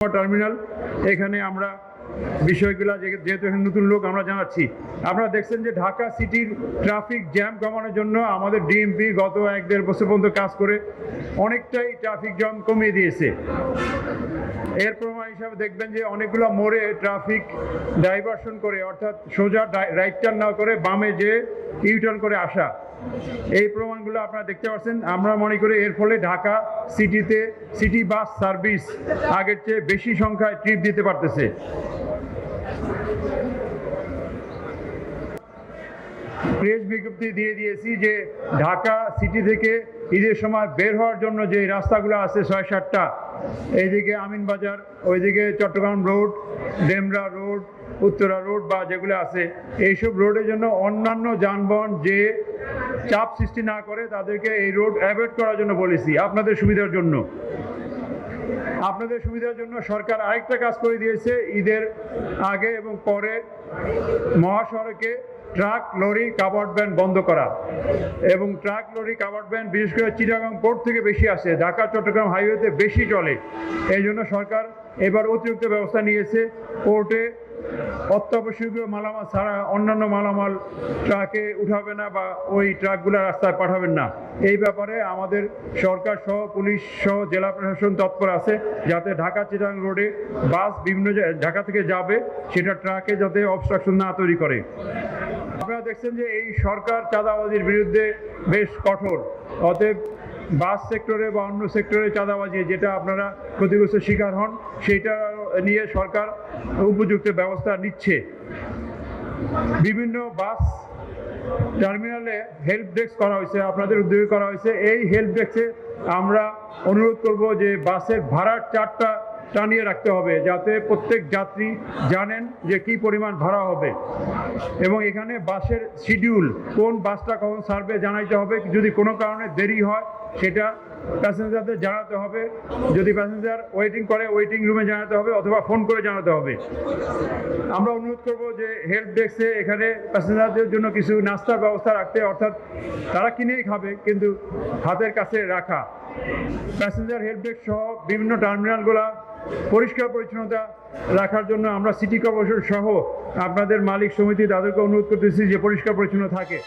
Terminal. এখানে আমরা বিষয়গুলো যেহেতু এখানে নতুন লোক আমরা জানাচ্ছি। আপনারা দেখছেন যে ঢাকা সিটির ট্রাফিক জ্যাম কমানোর জন্য আমাদের ডিএমপি গত 1-1.5 বছর পর্যন্ত কাজ করে অনেকটাই ট্রাফিক জ্যাম কমিয়ে দিয়েছে। এর প্রমাণ হিসাবে দেখবেন যে অনেকগুলো মোড়ে ট্রাফিক ডাইভারশন করে, অর্থাৎ সোজা রাইট টার্ন না করে বামে যে ইউটার্ন করে আসা, এই প্রমাণগুলো আপনারা দেখতে পাচ্ছেন। আমরা মনে করি এর ফলে ঢাকা সিটিতে সিটি বাস সার্ভিস আগের চেয়ে বেশি সংখ্যায় ট্রিপ দিতে পারতেছে। প্রেস বিজ্ঞপ্তি দিয়ে দিয়েছি যে ঢাকা সিটি থেকে ঈদের সময় বের হওয়ার জন্য যে রাস্তাগুলো আছে 6-7টা, এইদিকে আমিনবাজার, ওইদিকে Chittagong road, Demra road, Uttara road বা যেগুলো আছে, এইসব রোডের জন্য অন্যান্য যানবাহন যে চাপ সৃষ্টি না করে তাদেরকে এই রোড অ্যাভয়েড করার জন্য বলেছি। আপনাদের সুবিধার জন্য সরকার আরেকটা কাজ করে দিয়েছে। ঈদের আগে এবং পরে মহাসড়কে ট্রাক, লরি, কাভার্ড ভ্যান বন্ধ করা, এবং ট্রাক, লরি, কাভার্ড ভ্যান বিশেষ করে চিটাগাং পোর্ট থেকে বেশি আসে, ঢাকা চট্টগ্রাম হাইওয়েতে বেশি চলে। এই জন্য সরকার এবার অতিরিক্ত ব্যবস্থা নিয়েছে। পোর্টে অত্যাবশ্যকীয় মালামাল ছাড়া অন্যান্য মালামাল ট্রাকে উঠাবে না বা ওই ট্রাকগুলো রাস্তায় পাঠাবেন না। এই ব্যাপারে আমাদের সরকার সহ পুলিশ সহ জেলা প্রশাসন তৎপর আছে, যাতে ঢাকা চিটাগাং রোডে বাস বিভিন্ন ঢাকা থেকে যাবে সেটা ট্রাকে যাতে অবস্ট্রাকশন না তৈরি করে। আপনারা দেখছেন যে এই সরকার চাঁদাবাজির বিরুদ্ধে বেশ কঠোর। অতএব বাস সেক্টরে বা অন্য সেক্টরে চাঁদাবাজি যেটা আপনারা ক্ষতিগ্রস্তের শিকার হন, সেইটা নিয়ে সরকার উপযুক্ত ব্যবস্থা নিচ্ছে। বিভিন্ন বাস টার্মিনালে হেল্প ডেস্ক করা হয়েছে, আপনাদের উদ্যোগে করা হয়েছে। এই হেল্প ডেস্কে আমরা অনুরোধ করব যে বাসের ভাড়ার চার্টটা টানিয়ে রাখতে হবে, যাতে প্রত্যেক যাত্রী জানেন যে কি পরিমাণ ভাড়া হবে, এবং এখানে বাসের শিডিউল, কোন বাসটা কখন ছাড়বে জানাইতে হবে। যদি কোনো কারণে দেরি হয় সেটা প্যাসেঞ্জারদের জানাতে হবে। যদি প্যাসেঞ্জার ওয়েটিং করে ওয়েটিং রুমে জানাতে হবে অথবা ফোন করে জানাতে হবে। আমরা অনুরোধ করব যে হেল্প ডেস্কে এখানে প্যাসেঞ্জারদের জন্য কিছু নাস্তার ব্যবস্থা রাখতে, অর্থাৎ তারা কিনেই খাবে কিন্তু হাতের কাছে রাখা। প্যাসেঞ্জার হেল্প ডেস্ক সহ বিভিন্ন টার্মিনালগুলো পরিষ্কার পরিচ্ছন্নতা রাখার জন্য আমরা সিটি কর্পোরেশন সহ আপনাদের মালিক সমিতি তাদেরকে অনুরোধ করতেছি যে পরিষ্কার পরিচ্ছন্ন থাকে।